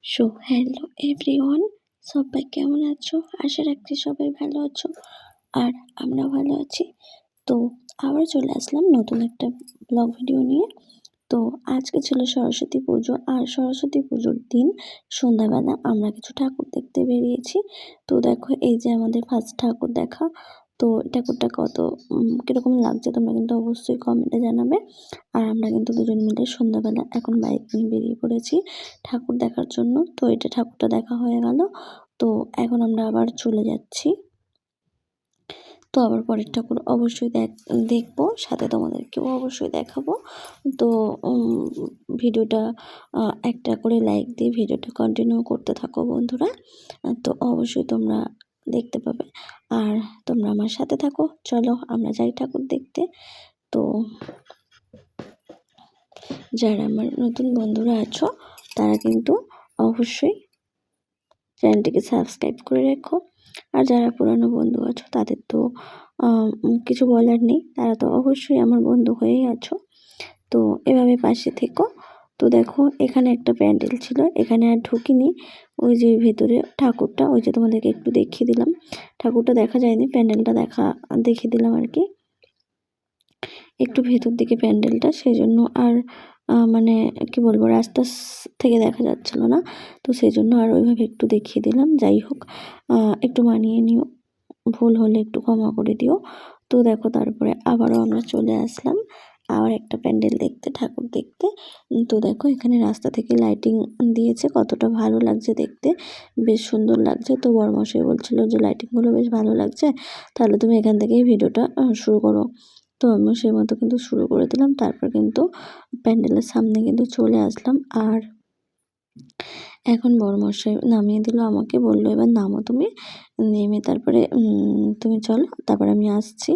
So hello everyone, সবাই কেমন আছো? আশা রাখছি সবাই ভালো আছো আর আমরা ভালো আছি। তো আবার চলে আসলাম নতুন একটা ব্লগ ভিডিও নিয়ে। তো আজকে ছিল সরস্বতী পুজো, আর সরস্বতী পুজোর দিন সন্ধ্যাবেলা আমরা কিছু ঠাকুর দেখতে বেরিয়েছি। তো দেখো, এই যে আমাদের ফার্স্ট ঠাকুর দেখা। তো ঠাকুরটা কত কীরকম লাগছে তোমরা কিন্তু অবশ্যই কমেন্টে জানাবে। আর আমরা কিন্তু দুজন মিলে সন্ধ্যাবেলা এখন বাইক নিয়ে বেরিয়ে পড়েছি ঠাকুর দেখার জন্য। তো এটা ঠাকুরটা দেখা হয়ে গেল। তো এখন আমরা আবার চলে যাচ্ছি। তো আবার পরের ঠাকুর অবশ্যই দেখবো, সাথে তোমাদেরকেও অবশ্যই দেখাবো। তো ভিডিওটা একটা করে লাইক দিয়ে ভিডিওটা কন্টিনিউ করতে থাকো বন্ধুরা। তো অবশ্যই তোমরা দেখতে পাবে আর তোমরা আমার সাথে থাকো। চলো আমরা যাই ঠাকুর দেখতে। তো যারা আমার নতুন বন্ধুরা আছো তারা কিন্তু অবশ্যই চ্যানেলটিকে সাবস্ক্রাইব করে রেখো। আর যারা পুরানো বন্ধু আছো তাদের তো কিছু বলার নেই, তারা তো অবশ্যই আমার বন্ধু হয়েই আছো। তো এভাবে পাশে থেকো। তো দেখো, এখানে একটা প্যান্ডেল ছিল, এখানে আর ঢুকিনি। ওই যে ভেতরে ঠাকুরটা, ওই যে তোমাদেরকে একটু দেখিয়ে দিলাম। ঠাকুরটা দেখা যায়নি, প্যান্ডেলটা দেখিয়ে দিলাম আর কি। একটু ভেতর দিকে প্যান্ডেলটা, সেই জন্য আর মানে কি বলবো, রাস্তা থেকে দেখা যাচ্ছিল না। তো সেই জন্য আর ওইভাবে একটু দেখিয়ে দিলাম। যাই হোক, একটু মানিয়ে নিও, ভুল হলে একটু ক্ষমা করে দিও। তো দেখো, তারপরে আবারও আমরা চলে আসলাম আবার একটা প্যান্ডেল দেখতে, ঠাকুর দেখতে। তো দেখো, এখানে রাস্তা থেকে লাইটিং দিয়েছে, কতটা ভালো লাগছে দেখতে, বেশ সুন্দর লাগছে। তো বড়মশাই বলছিল যে লাইটিংগুলো বেশ ভালো লাগছে, তাহলে তুমি এখান থেকেই ভিডিওটা শুরু করো। তো আমিও সেই মতো কিন্তু শুরু করে দিলাম। তারপর কিন্তু প্যান্ডেলের সামনে কিন্তু চলে আসলাম। আর এখন বড়মশাই নামিয়ে দিল আমাকে, বললো এবার নামো তুমি, নেমে তারপরে তুমি চলো, তারপরে আমি আসছি।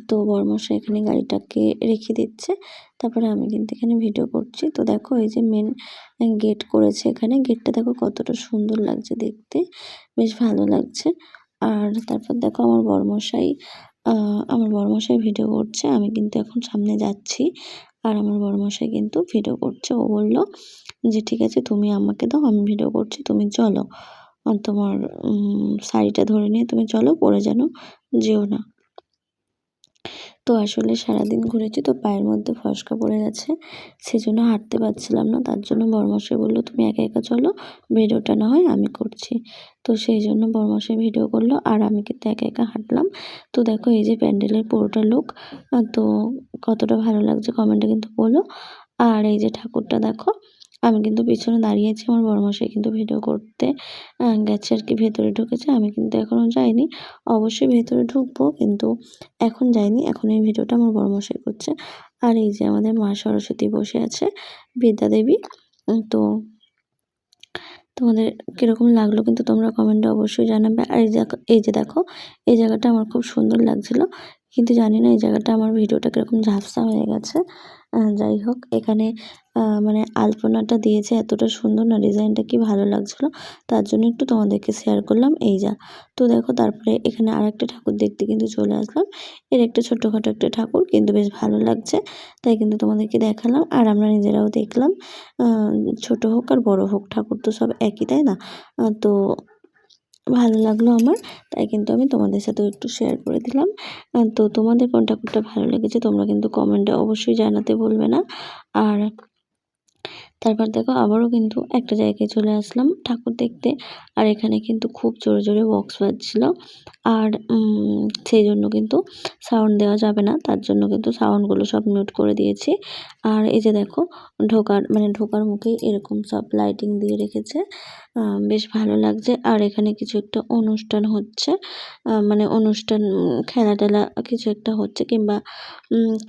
তো বড়মশাই এখানে গাড়িটাকে রেখে দিচ্ছে, তারপরে আমি কিন্তু এখানে ভিডিও করছি। তো দেখো, এই যে মেন গেট করেছে এখানে, গেটটা দেখো কতটা সুন্দর লাগছে দেখতে, বেশ ভালো লাগছে। আর তারপর দেখো, আমার বড়মশাই ভিডিও করছে, আমি কিন্তু এখন সামনে যাচ্ছি। আর আমার বড়মশাই কিন্তু ভিডিও করছে। ও বললো যে ঠিক আছে, তুমি আমাকে দাও, আমি ভিডিও করছি, তুমি চলো, তোমার শাড়িটা ধরে নিয়ে তুমি চলো, পরে যেন যেও না। তো আসলে সারাদিন ঘুরেছি, তো পায়ের মধ্যে ফসকা পড়ে গেছে, সেজন্য হাঁটতে পারছিলাম না। তার জন্য বড়মশাই বললো তুমি একা একা চলো, ভিডিওটা না হয় আমি করছি। তো সেই জন্য বড়মশাই ভিডিও করলো, আর আমি কিন্তু একা একা হাঁটলাম। তো দেখো, এই যে প্যান্ডেলের পুরোটা লুক, তো কতটা ভালো লাগছে কমেন্টে কিন্তু বলো। আর এই যে ঠাকুরটা দেখো, আমি কিন্তু পিছনে দাঁড়িয়েছি, আমার বড়মশাই কিন্তু ভিডিও করতে গেছে আর কি, ভেতরে ঢুকেছে। আমি কিন্তু এখনও যাইনি, অবশ্যই ভেতরে ঢুকবো, কিন্তু এখন যাইনি। এখন এই ভিডিওটা আমার বড়মশাই করছে। আর এই যে আমাদের মা সরস্বতী বসে আছে, বিদ্যা দেবী। তো তোমাদের কীরকম লাগলো কিন্তু তোমরা কমেন্টে অবশ্যই জানাবে। আর এই যে দেখো, এই জায়গাটা আমার খুব সুন্দর লাগছিলো, কিন্তু জানি না এই জায়গাটা আমার ভিডিওটা কীরকম ঝাপসা হয়ে গেছে। যাই হোক, এখানে মানে আলপনাটা দিয়েছে এতটা সুন্দর না, ডিজাইনটা কি ভালো লাগছিলো, তার জন্য একটু তোমাদেরকে শেয়ার করলাম। তো দেখো, তারপরে এখানে আরেকটা ঠাকুর দেখতে কিন্তু চলে আসলাম। এর একটা ছোটোখাটো একটা ঠাকুর, কিন্তু বেশ ভালো লাগছে, তাই কিন্তু তোমাদেরকে দেখালাম। আর আমরা নিজেরাও দেখলাম, ছোট হোক আর বড় হোক, ঠাকুর তো সব একই, তাই না? তো ভালো লাগলো আমার, তাই কিন্তু আমি তোমাদের সাথেও একটু শেয়ার করে দিলাম। তো তোমাদের কোন ঠাকুরটা ভালো লেগেছে তোমরা কিন্তু কমেন্টে অবশ্যই জানাতে ভুলবে না। আর তারপর দেখো, আবারও কিন্তু একটা জায়গায় চলে আসলাম ঠাকুর দেখতে। আর এখানে কিন্তু খুব জোরে জোরে বক্স বাজছিল, আর সেই জন্য কিন্তু সাউন্ড দেওয়া যাবে না, তার জন্য কিন্তু সাউন্ডগুলো সব মিউট করে দিয়েছি। আর এই যে দেখো, ঢোকার মুখেই এরকম সব লাইটিং দিয়ে রেখেছে, বেশ ভালো লাগছে। আর এখানে কিছু একটা অনুষ্ঠান হচ্ছে, মানে অনুষ্ঠান, খেলা টেলা কিছু একটা হচ্ছে, কিংবা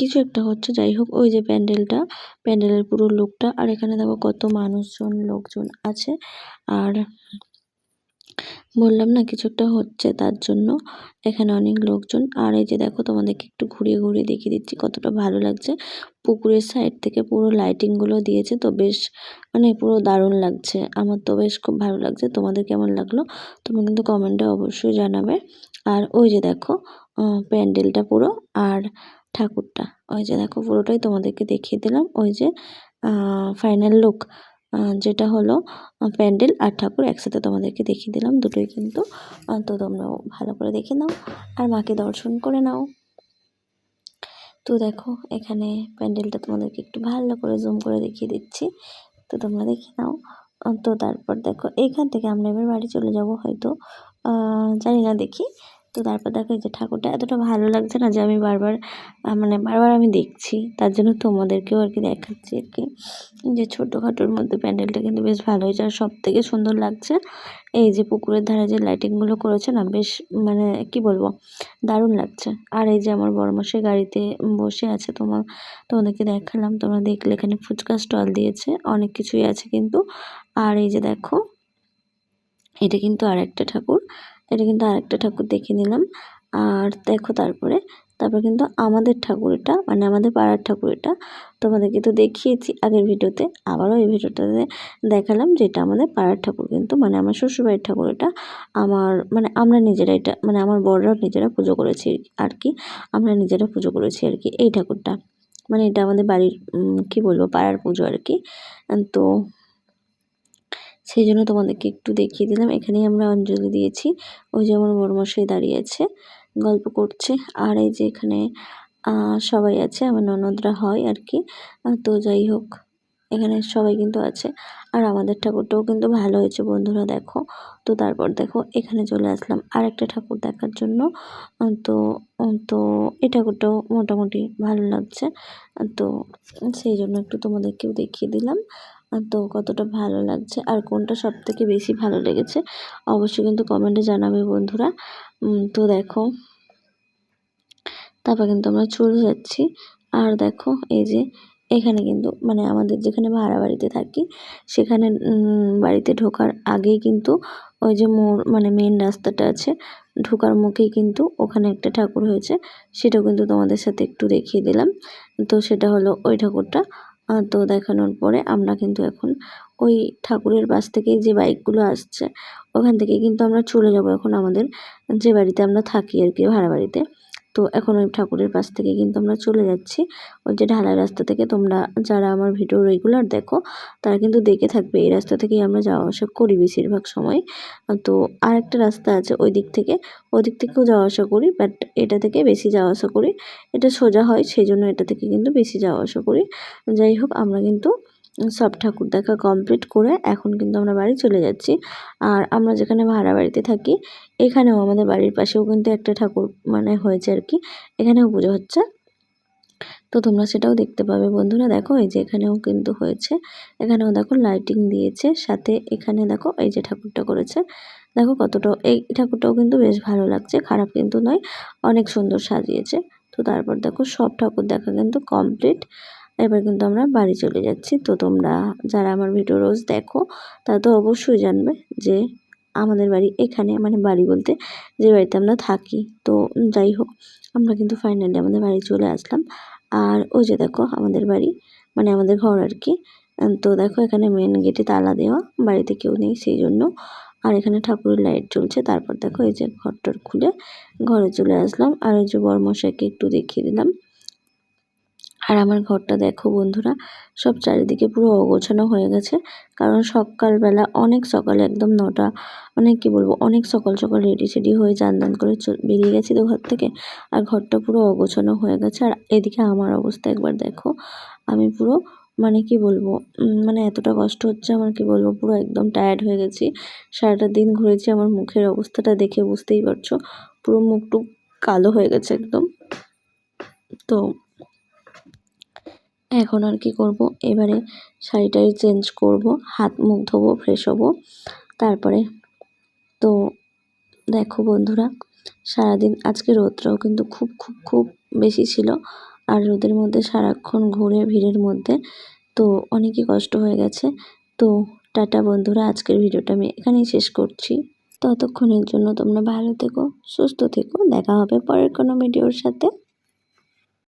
কিছু একটা হচ্ছে। যাই হোক, ওই যে প্যান্ডেলের পুরো লুকটা। আর এখানে দেখো কত লোকজন আছে। আর বললাম না, কিছু একটা হচ্ছে, তার জন্য এখানে অনেক লোকজন। আর এই যে দেখো, তোমাদেরকে একটু ঘুরিয়ে ঘুরিয়ে দেখিয়ে দিচ্ছি, কতটা ভালো লাগছে। পুকুরের সাইড থেকে পুরো লাইটিংগুলো দিয়েছে, তো বেশ মানে পুরো দারুণ লাগছে। আমার তো বেশ খুব ভালো লাগছে। তোমাদের কেমন লাগলো তোমরা কিন্তু কমেন্টে অবশ্যই জানাবে। আর ওই যে দেখো, প্যান্ডেলটা পুরো, আর ঠাকুরটা ওই যে দেখো, পুরোটাই তোমাদেরকে দেখিয়ে দিলাম। ওই যে ফাইনাল লুক, যেটা হলো প্যান্ডেল আর ঠাকুর একসাথে তোমাদেরকে দেখিয়ে দিলাম দুটোই কিন্তু। তো তোমরাও ভালো করে দেখে নাও আর মাকে দর্শন করে নাও। তো দেখো এখানে প্যান্ডেলটা তোমাদেরকে একটু ভালো করে জুম করে দেখিয়ে দিচ্ছি, তো তোমরা দেখে নাও। তো তারপর দেখো এইখান থেকে আমরা এবার বাড়ি চলে যাব হয়তো, জানি না দেখি। তো তারপর দেখো এই যে ঠাকুরটা এতটা ভালো লাগছে না যে আমি বারবার মানে বারবার আমি দেখছি, তার জন্য তোমাদেরকেও আর কি দেখাচ্ছি আর কি, যে ছোটোখাটোর মধ্যে প্যান্ডেলটা কিন্তু বেশ ভালো হয়েছে। আর সব থেকে সুন্দর লাগছে এই যে পুকুরের ধারে যে লাইটিংগুলো করেছে না, বেশ মানে কি বলবো, দারুণ লাগছে। আর এই যে আমার বড়মশাই গাড়িতে বসে আছে, তোমাদেরকে দেখালাম, তোমরা দেখলে এখানে ফুচকা স্টল দিয়েছে, অনেক কিছুই আছে কিন্তু। আর এই যে দেখো এটা কিন্তু আরেকটা ঠাকুর, এটা কিন্তু আরেকটা ঠাকুর দেখে নিলাম। আর দেখো তারপর কিন্তু আমাদের ঠাকুর এটা, মানে আমাদের পাড়ার ঠাকুর এটা, তোমাদেরকে তো দেখিয়েছি আগের ভিডিওতে, আবারও এই ভিডিওটাতে দেখালাম যে এটা আমাদের পাড়ার ঠাকুর কিন্তু, মানে আমার শ্বশুরবাড়ির ঠাকুর এটা। আমার মানে আমরা নিজেরা এটা, মানে আমার বড়রাও নিজেরা পুজো করেছি আর কি, আমরা নিজেরা পুজো করেছি আর কি এই ঠাকুরটা, মানে এটা আমাদের বাড়ির কি বলবো পাড়ার পুজো আর কি। তো সেই জন্য তোমাদেরকে একটু দেখিয়ে দিলাম। এখানেই আমরা অঞ্জলি দিয়েছি, ওই যে আমার বড়মশাই দাঁড়িয়ে আছে গল্প করছে। আর এই যে এখানে সবাই আছে, আমার ননদরা হয় আর কি। তো যাই হোক এখানে সবাই কিন্তু আছে। আর আমাদের ঠাকুরটাও কিন্তু ভালো হয়েছে বন্ধুরা দেখো। তো তারপর দেখো এখানে চলে আসলাম আর একটা ঠাকুর দেখার জন্য। তো তো এই ঠাকুরটাও মোটামুটি ভালো লাগছে, তো সেই জন্য একটু তোমাদেরকেও দেখিয়ে দিলাম। তো কতটা ভালো লাগছে আর কোনটা সবথেকে বেশি ভালো লেগেছে অবশ্যই কিন্তু কমেন্টে জানাবে বন্ধুরা। তো দেখো তারপর কিন্তু আমরা চলে যাচ্ছি। আর দেখো এই যে এখানে কিন্তু মানে আমাদের যেখানে ভাড়া বাড়িতে থাকি সেখানে বাড়িতে ঢোকার আগেই কিন্তু ওই যে মোড় মানে মেন রাস্তাটা আছে, ঢোকার মুখেই কিন্তু ওখানে একটা ঠাকুর হয়েছে, সেটাও কিন্তু তোমাদের সাথে একটু দেখিয়ে দিলাম। তো সেটা হলো ওই ঠাকুরটা। তো দেখানোর পরে আমরা কিন্তু এখন ওই ঠাকুরের পাশ থেকেই যে বাইকগুলো আসছে ওখান থেকে কিন্তু আমরা চলে যাব এখন আমাদের যে বাড়িতে আমরা থাকি আর কি, ভাড়া বাড়িতে। তো এখন ওই ঠাকুরের পাশ থেকে কিন্তু আমরা চলে যাচ্ছি ওই যে ঢালাই রাস্তা থেকে। তোমরা যারা আমার ভিডিও রেগুলার দেখো তারা কিন্তু দেখে থাকবে, এই রাস্তা থেকেই আমরা যাওয়া আসা করি বেশিরভাগ সময়। তো আরেকটা রাস্তা আছে ওই দিক থেকে, ওই দিক থেকেও যাওয়া আসা করি, বাট এটা থেকে বেশি যাওয়া আসা করি, এটা সোজা হয় সেই জন্য এটা থেকে কিন্তু বেশি যাওয়া আসা করি। যাই হোক আমরা কিন্তু সব ঠাকুর দেখা কমপ্লিট করে এখন কিন্তু আমরা বাড়ি চলে যাচ্ছি। আর আমরা যেখানে ভাড়া বাড়িতে থাকি এখানেও আমাদের বাড়ির পাশেও কিন্তু একটা ঠাকুর মানে হয়েছে আর কি, এখানেও পুজো হচ্ছে। তো তোমরা সেটাও দেখতে পাবে বন্ধুরা। দেখো এই যে এখানেও কিন্তু হয়েছে, এখানেও দেখো লাইটিং দিয়েছে সাথে, এখানে দেখো এই যে ঠাকুরটা করেছে, দেখো কতটা এই ঠাকুরটাও কিন্তু বেশ ভালো লাগছে, খারাপ কিন্তু নয়, অনেক সুন্দর সাজিয়েছে। তো তারপর দেখো সব ঠাকুর দেখা কিন্তু কমপ্লিট, এবার কিন্তু আমরা বাড়ি চলে যাচ্ছি। তো তোমরা যারা আমার ভিডিও রোজ দেখো তারা তো অবশ্যই জানবে যে আমাদের বাড়ি এখানে, মানে বাড়ি বলতে যে বাড়িতে আমরা থাকি। তো যাই হোক আমরা কিন্তু ফাইনালি আমাদের বাড়ি চলে আসলাম। আর ওই যে দেখো আমাদের বাড়ি, মানে আমাদের ঘর আর কি। তো দেখো এখানে মেন গেটে তালা দেওয়া, বাড়িতে কেউ নেই সেই জন্য। আর এখানে ঠাকুরের লাইট জ্বলছে। তারপর দেখো এই যে ঘরটর খুলে ঘরে চলে আসলাম। আর ওই যে বড়মশাইকে একটু দেখিয়ে দিলাম। আর আমার ঘরটা দেখো বন্ধুরা, সব চারিদিকে পুরো অগোছানো হয়ে গেছে, কারণ সকালবেলা অনেক সকালে একদম 9টা, মানে কি বলবো অনেক সকাল সকাল রেডি সেডি হয়ে চান করে বেরিয়ে গেছি তো ঘর থেকে। আর ঘরটা পুরো অগোছানো হয়ে গেছে। আর এদিকে আমার অবস্থা একবার দেখো, আমি পুরো মানে কি বলবো মানে এতটা কষ্ট হচ্ছে আমার, কি বলবো পুরো একদম টায়ার্ড হয়ে গেছি, সারাটা দিন ঘুরেছি। আমার মুখের অবস্থাটা দেখে বুঝতেই পারছো, পুরো মুখটুক কালো হয়ে গেছে একদম। তো এখন আর কি করব, এবারে শাড়িটাই চেঞ্জ করব, হাত মুখ ধোবো, ফ্রেশ হব তারপরে। তো দেখো বন্ধুরা সারাদিন আজকে রোদটাও কিন্তু খুব খুব খুব বেশি ছিল, আর রোদের মধ্যে সারাক্ষণ ঘুরে ভিড়ের মধ্যে তো অনেকই কষ্ট হয়ে গেছে। তো টাটা বন্ধুরা, আজকের ভিডিওটা আমি এখানেই শেষ করছি। ততক্ষণের জন্য তোমরা ভালো থেকো, সুস্থ থেকো, দেখা হবে পরের কোনো ভিডিওর সাথে।